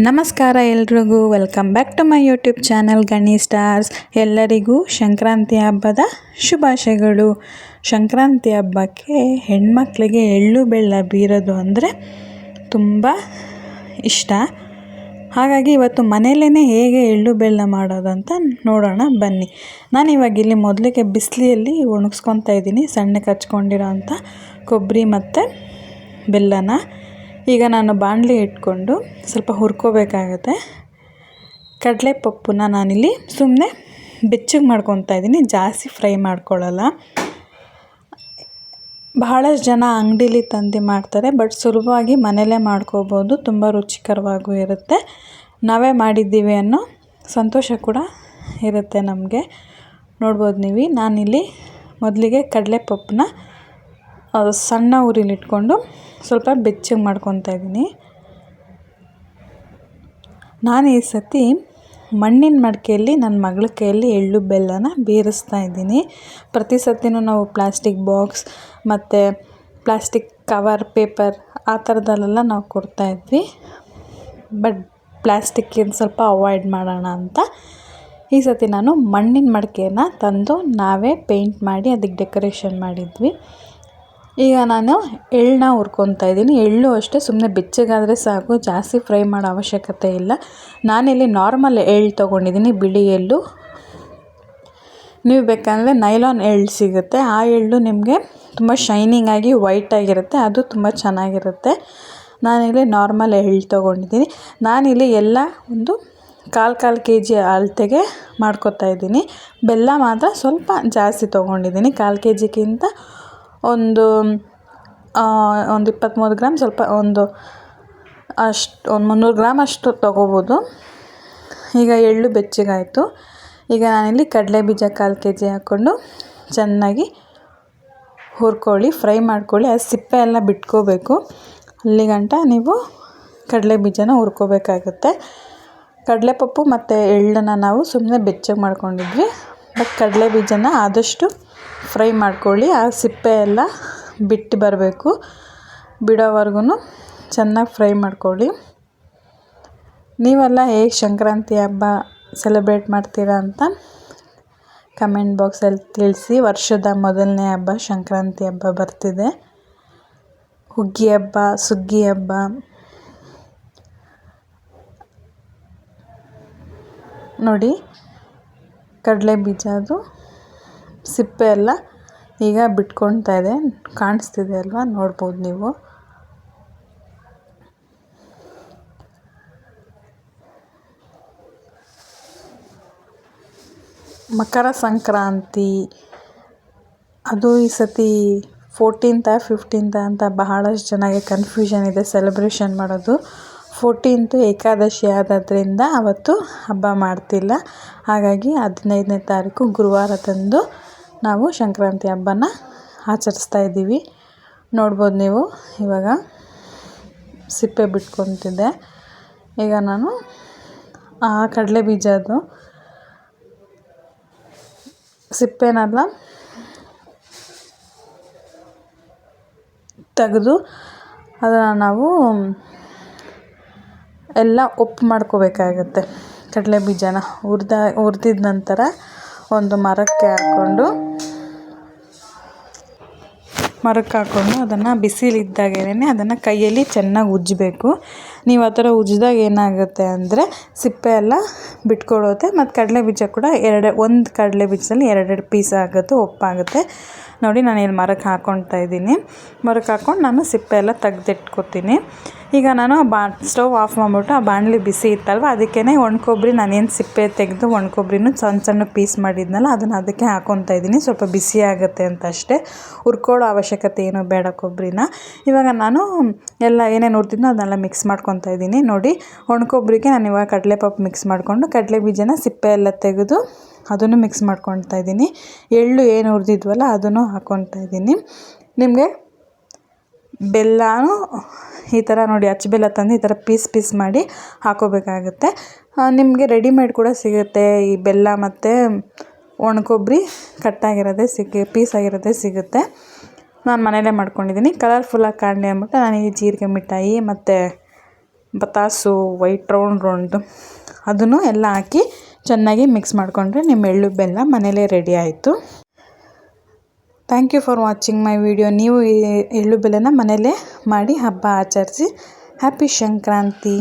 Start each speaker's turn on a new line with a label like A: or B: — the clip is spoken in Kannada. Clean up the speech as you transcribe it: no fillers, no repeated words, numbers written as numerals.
A: ನಮಸ್ಕಾರ ಎಲ್ರಿಗೂ, welcome back to my YouTube channel Gani stars. ಎಲ್ಲರಿಗೂ ಸಂಕ್ರಾಂತಿ ಹಬ್ಬದ ಶುಭಾಶಯಗಳು. ಸಂಕ್ರಾಂತಿ ಹಬ್ಬಕ್ಕೆ ಹೆಣ್ಮಕ್ಳಿಗೆ ಎಳ್ಳು ಬೆಲ್ಲ ಬೀರೋದು ಅಂದರೆ ತುಂಬ ಇಷ್ಟ. ಹಾಗಾಗಿ ಇವತ್ತು ಮನೆಯಲ್ಲೇ ಹೇಗೆ ಎಳ್ಳು ಬೆಲ್ಲ ಮಾಡೋದು ಅಂತ ನೋಡೋಣ ಬನ್ನಿ. ನಾನು ಇವಾಗ ಇಲ್ಲಿ ಮೊದಲಿಗೆ ಬಿಸಿಲಿಯಲ್ಲಿ ಒಣಗಿಸ್ಕೊತಾ ಇದ್ದೀನಿ ಸಣ್ಣಕ್ಕೆ ಹಚ್ಕೊಂಡಿರೋ ಅಂಥ ಕೊಬ್ಬರಿ ಮತ್ತು ಬೆಲ್ಲನ. ಈಗ ನಾನು ಬಾಣಲಿ ಇಟ್ಕೊಂಡು ಸ್ವಲ್ಪ ಹುರ್ಕೋಬೇಕಾಗತ್ತೆ. ಕಡಲೆಪಪ್ಪನ್ನ ನಾನಿಲ್ಲಿ ಸುಮ್ಮನೆ ಬೆಚ್ಚಗೆ ಮಾಡ್ಕೊತಾ ಇದ್ದೀನಿ, ಜಾಸ್ತಿ ಫ್ರೈ ಮಾಡ್ಕೊಳ್ಳಲ್ಲ. ಬಹಳಷ್ಟು ಜನ ಅಂಗಡೀಲಿ ತಂದು ಮಾಡ್ತಾರೆ, ಬಟ್ ಸುಲಭವಾಗಿ ಮನೆಯಲ್ಲೇ ಮಾಡ್ಕೋಬೋದು, ತುಂಬ ರುಚಿಕರವಾಗೂ ಇರುತ್ತೆ. ನಾವೇ ಮಾಡಿದ್ದೀವಿ ಅನ್ನೋ ಸಂತೋಷ ಕೂಡ ಇರುತ್ತೆ ನಮಗೆ. ನೋಡ್ಬೋದು ನೀವು, ನಾನಿಲ್ಲಿ ಮೊದಲಿಗೆ ಕಡಲೆಪಪ್ಪನ್ನ ಸಣ್ಣ ಉರಿಲಿಟ್ಕೊಂಡು ಸ್ವಲ್ಪ ಬೆಚ್ಚಗೆ ಮಾಡ್ಕೊತಾ ಇದ್ದೀನಿ. ನಾನು ಈ ಸತಿ ಮಣ್ಣಿನ ಮಡಿಕೆಯಲ್ಲಿ ನನ್ನ ಮಗಳ ಕೈಯಲ್ಲಿ ಎಳ್ಳು ಬೆಲ್ಲನ ಬೇರಿಸ್ತಾ ಇದ್ದೀನಿ. ಪ್ರತಿ ಸತಿನೂ ನಾವು ಪ್ಲಾಸ್ಟಿಕ್ ಬಾಕ್ಸ್ ಮತ್ತು ಪ್ಲಾಸ್ಟಿಕ್ ಕವರ್, ಪೇಪರ್ ಆ ಥರದಲ್ಲೆಲ್ಲ ನಾವು ಕೊಡ್ತಾಯಿದ್ವಿ. ಬಟ್ ಪ್ಲಾಸ್ಟಿಕ್ಕಿಂದ ಸ್ವಲ್ಪ ಅವಾಯ್ಡ್ ಮಾಡೋಣ ಅಂತ ಈ ಸತಿ ನಾನು ಮಣ್ಣಿನ ಮಡಿಕೆಯನ್ನು ತಂದು ನಾವೇ ಪೇಂಟ್ ಮಾಡಿ ಅದಕ್ಕೆ ಡೆಕೋರೇಷನ್ ಮಾಡಿದ್ವಿ. ಈಗ ನಾನು ಎಳ್ಳನ್ನ ಹುರ್ಕೊತಾ ಇದ್ದೀನಿ. ಎಳ್ಳು ಅಷ್ಟೇ ಸುಮ್ಮನೆ ಬೆಚ್ಚಗಾದರೆ ಸಾಕು, ಜಾಸ್ತಿ ಫ್ರೈ ಮಾಡೋ ಅವಶ್ಯಕತೆ ಇಲ್ಲ. ನಾನಿಲ್ಲಿ ನಾರ್ಮಲ್ ಎಳ್ಳು ತೊಗೊಂಡಿದ್ದೀನಿ, ಬಿಳಿ ಎಳ್ಳು. ನೀವು ಬೇಕಂದರೆ ನೈಲಾನ್ ಎಳ್ಳು ಸಿಗುತ್ತೆ, ಆ ಎಳ್ಳು ನಿಮಗೆ ತುಂಬ ಶೈನಿಂಗಾಗಿ ವೈಟಾಗಿರುತ್ತೆ, ಅದು ತುಂಬ ಚೆನ್ನಾಗಿರುತ್ತೆ. ನಾನಿಲ್ಲಿ ನಾರ್ಮಲ್ ಎಳ್ಳು ತೊಗೊಂಡಿದ್ದೀನಿ. ನಾನಿಲ್ಲಿ ಎಲ್ಲ ಒಂದು ಕಾಲು ಕೆ ಜಿ ಅಳತೆಗೆ ಮಾಡ್ಕೊತಾ ಇದ್ದೀನಿ. ಬೆಲ್ಲ ಮಾತ್ರ ಸ್ವಲ್ಪ ಜಾಸ್ತಿ ತೊಗೊಂಡಿದ್ದೀನಿ, 1/4 ಕೆ ಜಿಗಿಂತ ಒಂದು 23 ಗ್ರಾಮ್, ಸ್ವಲ್ಪ ಒಂದು 300 ಗ್ರಾಮ್ ಅಷ್ಟು ತೊಗೋಬೋದು. ಈಗ ಎಳ್ಳು ಬೆಚ್ಚಗಾಯಿತು. ಈಗ ನಾನಿಲ್ಲಿ ಕಡಲೆ ಬೀಜ 1/4 ಕೆ ಜಿ ಹಾಕ್ಕೊಂಡು ಚೆನ್ನಾಗಿ ಹುರ್ಕೊಳ್ಳಿ, ಫ್ರೈ ಮಾಡ್ಕೊಳ್ಳಿ. ಅದು ಸಿಪ್ಪೆ ಎಲ್ಲ ಬಿಟ್ಕೋಬೇಕು. ಅಲ್ಲಿಗಂಟ ನೀವು ಕಡಲೆ ಬೀಜನ ಹುರ್ಕೋಬೇಕಾಗುತ್ತೆ. ಕಡಲೆಪಪ್ಪು ಮತ್ತು ಎಳ್ಳನ್ನು ನಾವು ಸುಮ್ಮನೆ ಬೆಚ್ಚಗೆ ಮಾಡ್ಕೊಂಡಿದ್ವಿ, ಬಟ್ ಕಡಲೆ ಬೀಜನ ಆದಷ್ಟು ಫ್ರೈ ಮಾಡ್ಕೊಳ್ಳಿ. ಆ ಸಿಪ್ಪೆ ಎಲ್ಲ ಬಿಟ್ಟು ಬರಬೇಕು, ಬಿಡೋವರೆಗೂ ಚೆನ್ನಾಗಿ ಫ್ರೈ ಮಾಡ್ಕೊಳ್ಳಿ. ನೀವೆಲ್ಲ ಹೇಗೆ ಸಂಕ್ರಾಂತಿ ಹಬ್ಬ ಸೆಲೆಬ್ರೇಟ್ ಮಾಡ್ತೀರಾ ಅಂತ ಕಮೆಂಟ್ ಬಾಕ್ಸಲ್ಲಿ ತಿಳಿಸಿ. ವರ್ಷದ ಮೊದಲನೇ ಹಬ್ಬ ಸಂಕ್ರಾಂತಿ ಹಬ್ಬ ಬರ್ತಿದೆ. ಹುಗ್ಗಿ ಹಬ್ಬ, ಸುಗ್ಗಿ ಹಬ್ಬ, ನೋಡಿ ಕಡಲೆ ಬೀಜದು ಸಿಪ್ಪೆ ಎಲ್ಲ ಈಗ ಬಿಟ್ಕೊಳ್ತಾ ಇದೆ, ಕಾಣಿಸ್ತಿದೆ ಅಲ್ವಾ, ನೋಡ್ಬೋದು ನೀವು. ಮಕರ ಸಂಕ್ರಾಂತಿ ಅದು ಈ ಸತಿ 14th 15th ಅಂತ ಬಹಳಷ್ಟು ಜನಕ್ಕೆ ಕನ್ಫ್ಯೂಷನ್ ಇದೆ ಸೆಲೆಬ್ರೇಷನ್ ಮಾಡೋದು. 14th ಏಕಾದಶಿ ಆದದ್ರಿಂದ ಅವತ್ತು ಹಬ್ಬ ಮಾಡ್ತಿಲ್ಲ. ಹಾಗಾಗಿ 15ನೇ ತಾರೀಕು ಗುರುವಾರ ತಂದು ನಾವು ಸಂಕ್ರಾಂತಿ ಹಬ್ಬನ ಆಚರಿಸ್ತಾ ಇದ್ದೀವಿ. ನೋಡ್ಬೋದು ನೀವು, ಇವಾಗ ಸಿಪ್ಪೆ ಬಿಟ್ಕೊತಿದ್ದೆ. ಈಗ ನಾನು ಆ ಕಡಲೆ ಬೀಜದ್ದು ಸಿಪ್ಪೆನೆಲ್ಲ ತೆಗೆದು ಅದನ್ನು ನಾವು ಎಲ್ಲ ಉಪ್ಪು ಮಾಡ್ಕೋಬೇಕಾಗತ್ತೆ. ಕಡಲೆ ಬೀಜನ ಹುರಿದಿದ ನಂತರ ಒಂದು ಮರಕ್ಕೆ ಹಾಕ್ಕೊಂಡು ಅದನ್ನು ಬಿಸಿಲಿದ್ದಾಗೇನೆ ಅದನ್ನು ಕೈಯಲ್ಲಿ ಚೆನ್ನಾಗಿ ಉಜ್ಜಬೇಕು. ನೀವು ಆ ಥರ ಉಜ್ಜಿದಾಗ ಏನಾಗುತ್ತೆ ಅಂದರೆ ಸಿಪ್ಪೆ ಎಲ್ಲ ಬಿಟ್ಕೊಳ್ಳುತ್ತೆ, ಮತ್ತು ಕಡಲೆ ಬೀಜ ಕೂಡ ಒಂದು ಕಡಲೆ ಬೀಜದಲ್ಲಿ 2 ಪೀಸ್ ಆಗುತ್ತೆ, ಉಪ್ಪಾಗುತ್ತೆ. ನೋಡಿ ನಾನು ಇಲ್ಲಿ ಮರಕ್ಕೆ ಹಾಕ್ಕೊಳ್ತಾ ಇದ್ದೀನಿ. ಮರಕ್ಕೆ ಹಾಕ್ಕೊಂಡು ನಾನು ಸಿಪ್ಪೆ ಎಲ್ಲ ತೆಗೆದಿಟ್ಕೊತೀನಿ. ಈಗ ನಾನು ಸ್ಟವ್ ಆಫ್ ಮಾಡಿಬಿಟ್ಟು ಆ ಬಾಣಲಿ ಬಿಸಿ ಇತ್ತಲ್ವ, ಅದಕ್ಕೇ ಒಣಕೊಬ್ಬರಿ, ನಾನೇನು ಸಿಪ್ಪೆ ತೆಗೆದು ಒಣಕೊಬ್ಬರಿನೂ ಸಣ್ಣ ಸಣ್ಣ ಪೀಸ್ ಮಾಡಿದ್ನಲ್ಲ ಅದನ್ನು ಅದಕ್ಕೆ ಹಾಕ್ಕೊತಾ ಇದ್ದೀನಿ. ಸ್ವಲ್ಪ ಬಿಸಿ ಆಗುತ್ತೆ ಅಂತ ಅಷ್ಟೇ, ಹುರ್ಕೊಳ್ಳೋ ಅವಶ್ಯಕತೆ ಏನೂ ಬೇಡ ಕೊಬ್ಬರಿನ. ಇವಾಗ ನಾನು ಎಲ್ಲ ಏನೇನು ಹುರಿದಿದ್ನೋ ಅದನ್ನೆಲ್ಲ ಮಿಕ್ಸ್ ಮಾಡ್ಕೊತಾ ಇದ್ದೀನಿ. ನೋಡಿ, ಒಣಕೊಬ್ಬರಿಗೆ ನಾನು ಇವಾಗ ಕಡಲೆಪಪ್ಪು ಮಿಕ್ಸ್ ಮಾಡಿಕೊಂಡು ಕಡಲೆ ಬೀಜನ ಸಿಪ್ಪೆ ಎಲ್ಲ ತೆಗೆದು ಅದನ್ನು ಮಿಕ್ಸ್ ಮಾಡ್ಕೊತಾ ಇದ್ದೀನಿ. ಎಳ್ಳು ಏನು ಹುರಿದಿದ್ವಲ್ಲ ಅದನ್ನು ಹಾಕ್ಕೊತಾ ಇದ್ದೀನಿ. ನಿಮಗೆ ಬೆಲ್ಲನೂ ಈ ಥರ ನೋಡಿ, ಅಚ್ಚ ಬೆಲ್ಲ ತಂದು ಈ ಥರ ಪೀಸ್ ಮಾಡಿ ಹಾಕೋಬೇಕಾಗುತ್ತೆ. ನಿಮಗೆ ರೆಡಿಮೇಡ್ ಕೂಡ ಸಿಗುತ್ತೆ, ಈ ಬೆಲ್ಲ ಮತ್ತು ಒಣಕೊಬ್ಬರಿ ಕಟ್ಟಾಗಿರೋದೇ ಪೀಸ್ ಆಗಿರೋದೇ ಸಿಗುತ್ತೆ. ನಾನು ಮನೆಯಲ್ಲೇ ಮಾಡ್ಕೊಂಡಿದ್ದೀನಿ. ಕಲರ್ಫುಲ್ಲಾಗಿ ಕಾಣಲಿ ಅಂದ್ಬಿಟ್ಟು ನಾನು ಈ ಜೀರಿಗೆ ಮಿಠಾಯಿ ಮತ್ತು ಬತಾಸು ವೈಟ್ ರೌಂಡು ಅದನ್ನು ಎಲ್ಲ ಹಾಕಿ ಚೆನ್ನಾಗಿ ಮಿಕ್ಸ್ ಮಾಡಿಕೊಂಡ್ರೆ ನಿಮ್ಮ ಎಳ್ಳು ಬೆಲ್ಲ ಮನೇಲೇ ರೆಡಿ ಆಯಿತು. Thank you for watching my video. ನೀವು ಈ ಎಳ್ಳು ಬೆಲ್ಲನ ಮನೇಲೇ ಮಾಡಿ ಹಬ್ಬ ಆಚರಿಸಿ. ಹ್ಯಾಪಿ ಸಂಕ್ರಾಂತಿ.